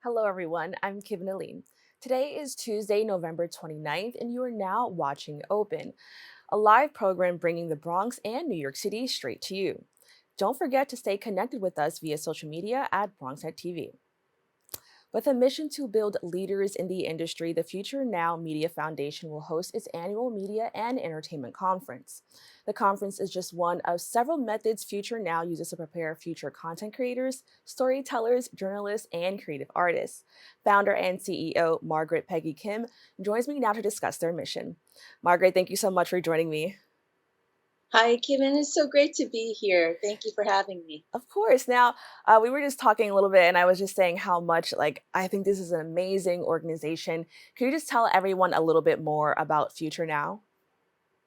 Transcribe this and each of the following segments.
Hello, everyone. I'm Kibin Alleyne. Today is Tuesday, November 29th, and you are now watching Open, a live program bringing the Bronx and New York City straight to you. Don't forget to stay connected with us via social media at BronxNet TV. With a mission to build leaders in the industry, the Future Now Media Foundation will host its annual Media and Entertainment Conference. The conference is just one of several methods Future Now uses to prepare future content creators, storytellers, journalists, and creative artists. Founder and CEO Margaret Peggy Kim joins me now to discuss their mission. Margaret, thank you so much for joining me. Hi, Kibin. It's so great to be here. Thank you for having me. Of course. Now, we were just talking a little bit, and I was just saying how much, I think this is an amazing organization. Can you just tell everyone a little bit more about Future Now?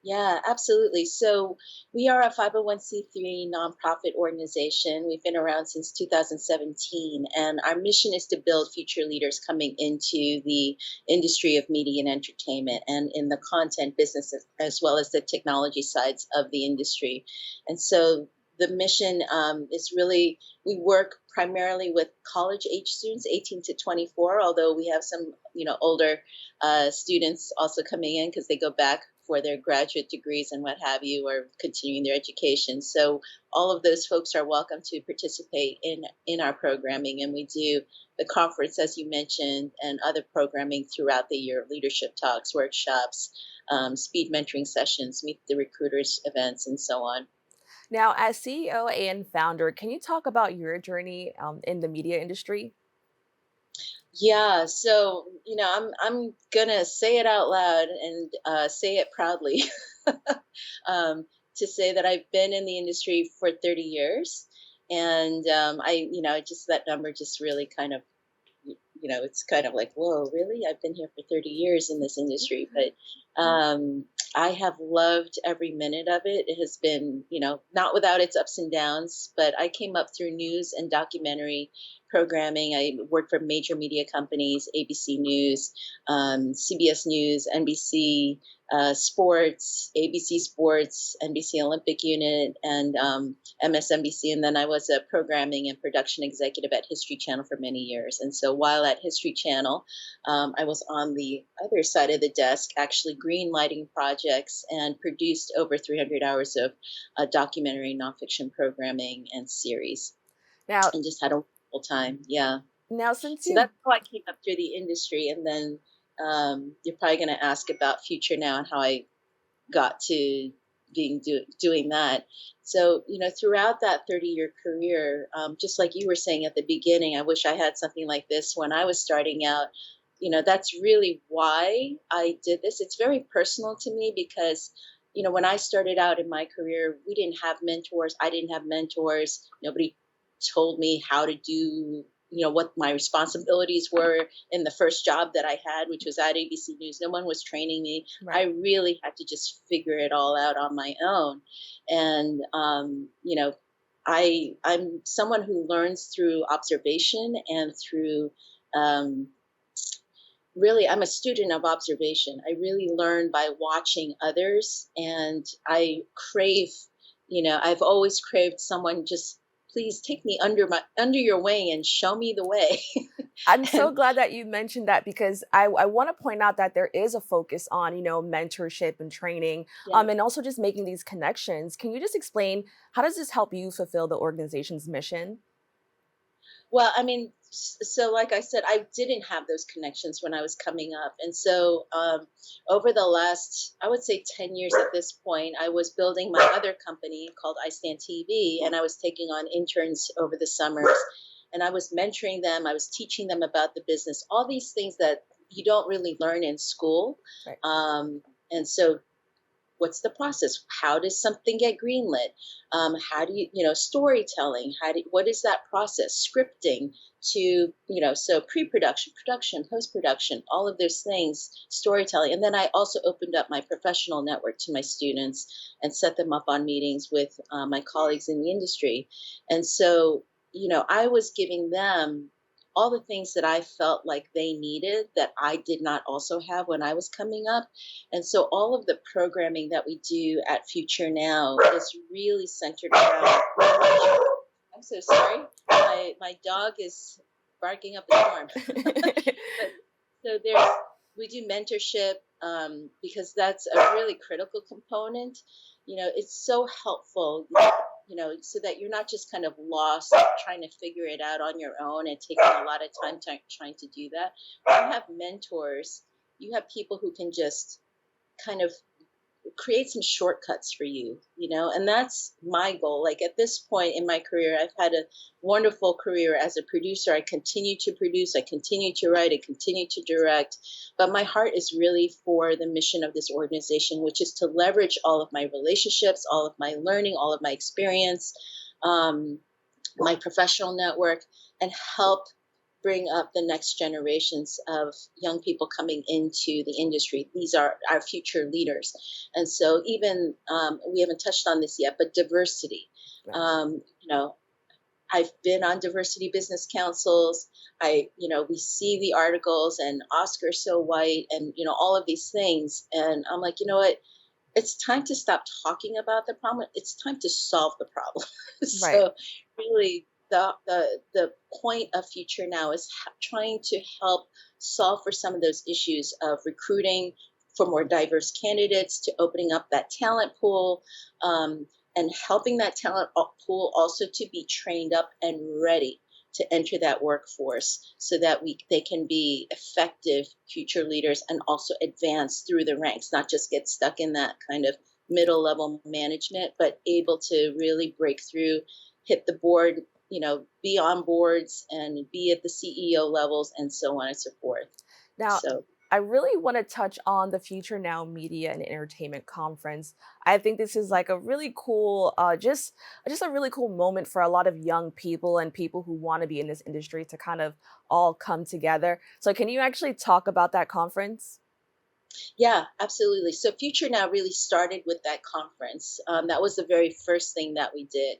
Yeah, absolutely. So, we are a 501c3 nonprofit organization. We've been around since 2017, and our mission is to build future leaders coming into the industry of media and entertainment and in the content business as well as the technology sides of the industry. And so, the mission is really we work primarily with college age students 18 to 24, although we have some older students also coming in because they go back for their graduate degrees and what have you, or continuing their education. So all of those folks are welcome to participate in our programming, and we do the conference, as you mentioned, and other programming throughout the year: leadership talks, workshops, speed mentoring sessions, meet the recruiters events, and so on. Now, as CEO and founder, can you talk about your journey in the media industry? Yeah, so I'm gonna say it out loud and say it proudly. To say that I've been in the industry for 30 years, and just that number just really kind of it's kind of like, whoa, really? I've been here for 30 years in this industry, but I have loved every minute of it. It has been, not without its ups and downs, but I came up through news and documentary programming. I worked for major media companies: ABC News, CBS News, NBC, Sports, ABC Sports, NBC Olympic Unit, and MSNBC. And then I was a programming and production executive at History Channel for many years. And so while at History Channel, I was on the other side of the desk, actually green lighting projects, and produced over 300 hours of documentary nonfiction programming and series, Now, and just had a wonderful time. Yeah. now since So you've that's how I came up through the industry. And then you're probably going to ask about Future Now and how I got to doing that. So, throughout that 30-year career, just like you were saying at the beginning, I wish I had something like this when I was starting out. That's really why I did this. It's very personal to me because, when I started out in my career, we didn't have mentors. I didn't have mentors. Nobody told me how to do, what my responsibilities were in the first job that I had, which was at ABC News. No one was training me. I right. really had to just figure it all out on my own. And, I'm someone who learns through observation and through, um, really, I'm a student of observation. I really learn by watching others, and I crave, I've always craved someone just please take me under your wing and show me the way. I'm so And glad that you mentioned that because I want to point out that there is a focus on, mentorship and training, yeah. and also just making these connections. Can you just explain how does this help you fulfill the organization's mission? Well, I mean, so like I said, I didn't have those connections when I was coming up. And so over the last, I would say 10 years at this point, I was building my other company called I Stand TV, and I was taking on interns over the summers. And I was mentoring them, I was teaching them about the business, all these things that you don't really learn in school. Right. And so what's the process? How does something get greenlit? How do storytelling? What is that process? Scripting to, so pre-production, production, post-production, all of those things, storytelling. And then I also opened up my professional network to my students and set them up on meetings with my colleagues in the industry. And so, I was giving them all the things that I felt like they needed that I did not also have when I was coming up. And so all of the programming that we do at Future Now is really centered around. I'm so sorry. My dog is barking up a storm. But so there's we do mentorship, because that's a really critical component. It's so helpful, so that you're not just kind of lost trying to figure it out on your own and taking a lot of time trying to do that. When you have mentors, you have people who can just kind of create some shortcuts for you, and that's my goal. Like at this point in my career, I've had a wonderful career as a producer. I continue to produce, I continue to write, I continue to direct, but my heart is really for the mission of this organization, which is to leverage all of my relationships, all of my learning, all of my experience, um, my professional network, and help bring up the next generations of young people coming into the industry. These are our future leaders. And so, even we haven't touched on this yet, but diversity. Right. Um, you know, I've been on diversity business councils. We see the articles and Oscar so white and, all of these things. And I'm like, you know what? It's time to stop talking about the problem. It's time to solve the problem. Right. So really the point of Future Now is trying to help solve for some of those issues of recruiting for more diverse candidates, to opening up that talent pool, um, and helping that talent pool also to be trained up and ready to enter that workforce so that they can be effective future leaders and also advance through the ranks, not just get stuck in that kind of middle level management, but able to really break through, hit the board, be on boards and be at the CEO levels and so on and so forth. Now, So I really want to touch on the Future Now Media and Entertainment Conference. I think this is like a really cool, just a really cool moment for a lot of young people and people who want to be in this industry to kind of all come together. So, can you actually talk about that conference? yeah, absolutely. So Future Now really started with that conference. That was the very first thing that we did.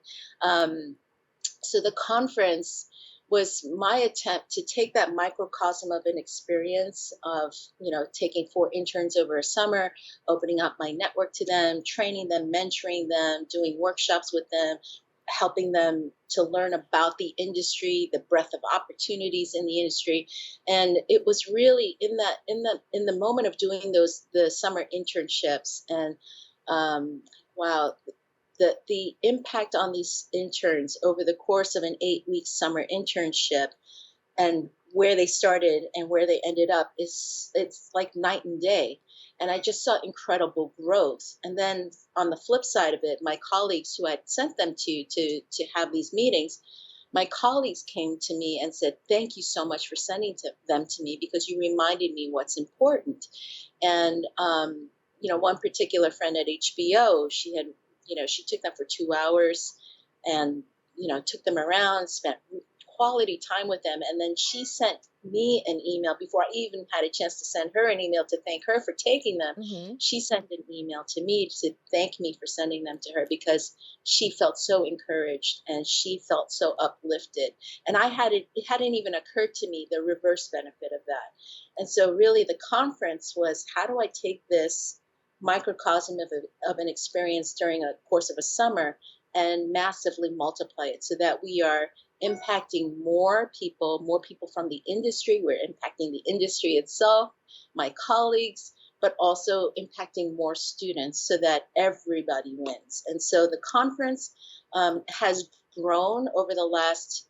So the conference was my attempt to take that microcosm of an experience of, taking four interns over a summer, opening up my network to them, training them, mentoring them, doing workshops with them, helping them to learn about the industry, the breadth of opportunities in the industry. And it was really in the moment of doing the summer internships, and wow, the impact on these interns over the course of an 8-week summer internship, and where they started and where they ended up, is it's like night and day. And I just saw incredible growth. And then on the flip side of it, my colleagues who I'd sent them to have these meetings, my colleagues came to me and said, thank you so much for sending them to me, because you reminded me what's important. And one particular friend at HBO, she took them for 2 hours and, took them around, spent quality time with them. And then she sent me an email before I even had a chance to send her an email to thank her for taking them. Hmm. She sent an email to me to thank me for sending them to her, because she felt so encouraged and she felt so uplifted. And it hadn't even occurred to me the reverse benefit of that. And so really the conference was, how do I take this microcosm of an experience during a course of a summer and massively multiply it so that we are impacting more people from the industry. We're impacting the industry itself, my colleagues, but also impacting more students so that everybody wins. And so the conference has grown over the last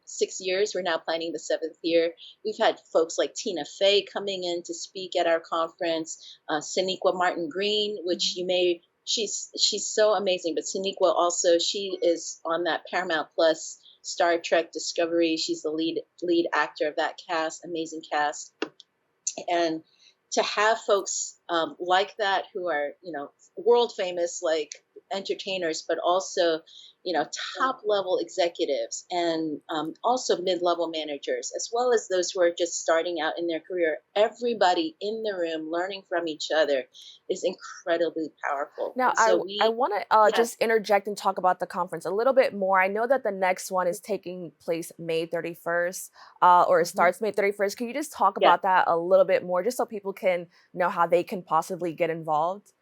6 years. We're now planning the seventh year. We've had folks like Tina Fey coming in to speak at our conference, Saniqua Martin Green, which you may she's so amazing. But Saniqua also, she is on that Paramount Plus Star Trek Discovery. She's the lead actor of that cast, amazing cast. And to have folks like that who are, world famous, like entertainers, but also, top level executives, and also mid level managers, as well as those who are just starting out in their career. Everybody in the room learning from each other is incredibly powerful. Now, And I so I we, want to yeah, just interject and talk about the conference a little bit more. I know that the next one is taking place May 31st, or it mhm, starts May 31st. Can you just talk yeah. about that a little bit more, just so people can know how they can possibly get involved?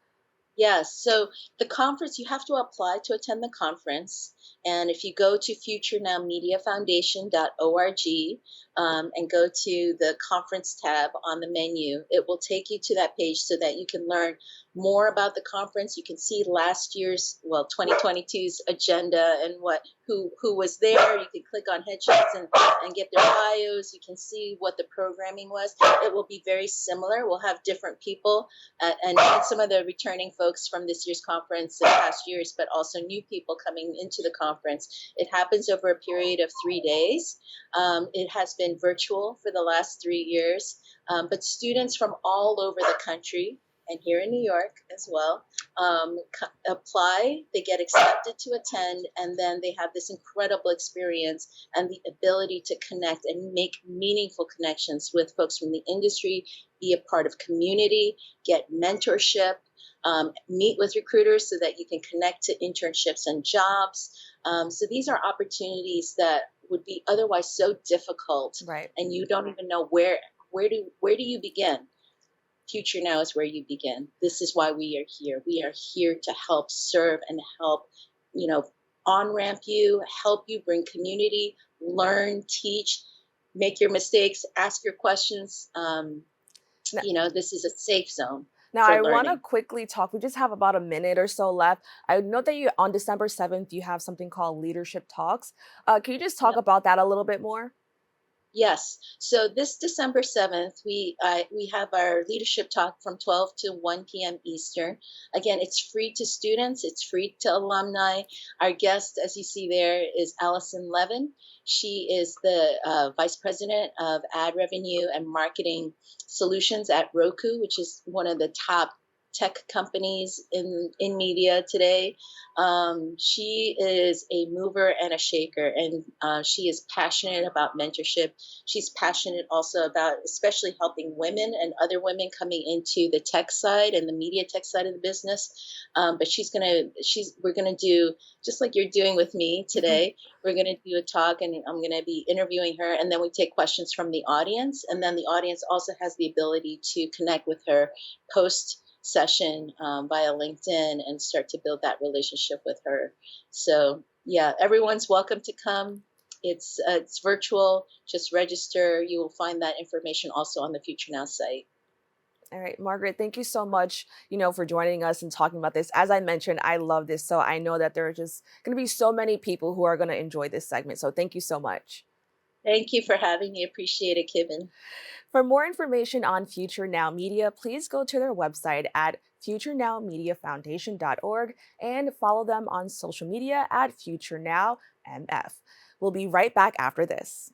Yes. So the conference, you have to apply to attend the conference. And if you go to futurenowmediafoundation.org and go to the conference tab on the menu, it will take you to that page so that you can learn more about the conference. You can see last year's, well, 2022's agenda and who was there. You can click on headshots and get their bios. You can see what the programming was. It will be very similar. We'll have different people and some of the returning folks from this year's conference the past years, but also new people coming into the conference. It happens over a period of 3 days. It has been virtual for the last 3 years, but students from all over the country and here in New York as well apply. They get accepted to attend, and then they have this incredible experience and the ability to connect and make meaningful connections with folks from the industry, be a part of community, get mentorship, meet with recruiters so that you can connect to internships and jobs. So these are opportunities that would be otherwise so difficult, Right. and you don't even know where do you begin. Future Now is where you begin. This is why we are here. We are here to help serve and help, you know, on ramp you, help you bring community, learn, teach, make your mistakes, ask your questions. This is a safe zone Now, for I want to learning. quickly talk. We just have about a minute or so left. I know that you on December 7th, you have something called Leadership Talks. Can you just talk Yep. about that a little bit more? Yes. So this December 7th, we have our leadership talk from 12 to 1 p.m. Eastern. Again, it's free to students, it's free to alumni. Our guest, as you see there, is Allison Levin. She is the Vice President of Ad Revenue and Marketing Solutions at Roku, which is one of the top tech companies in media today. She is a mover and a shaker, and she is passionate about mentorship. She's passionate also about especially helping women and other women coming into the tech side and the media tech side of the business. But we're gonna do just like you're doing with me today. We're gonna do a talk, and I'm gonna be interviewing her, and then we take questions from the audience, and then the audience also has the ability to connect with her post session via LinkedIn and start to build that relationship with her. So yeah, everyone's welcome to come. It's virtual. Just register. You will find that information also on the Future Now site. All right, Margaret, thank you so much, for joining us and talking about this. As I mentioned, I love this. So I know that there are just going to be so many people who are going to enjoy this segment. So thank you so much. Thank you for having me. Appreciate it, Kibin. For more information on Future Now Media, please go to their website at futurenowmediafoundation.org and follow them on social media at FutureNowMF. We'll be right back after this.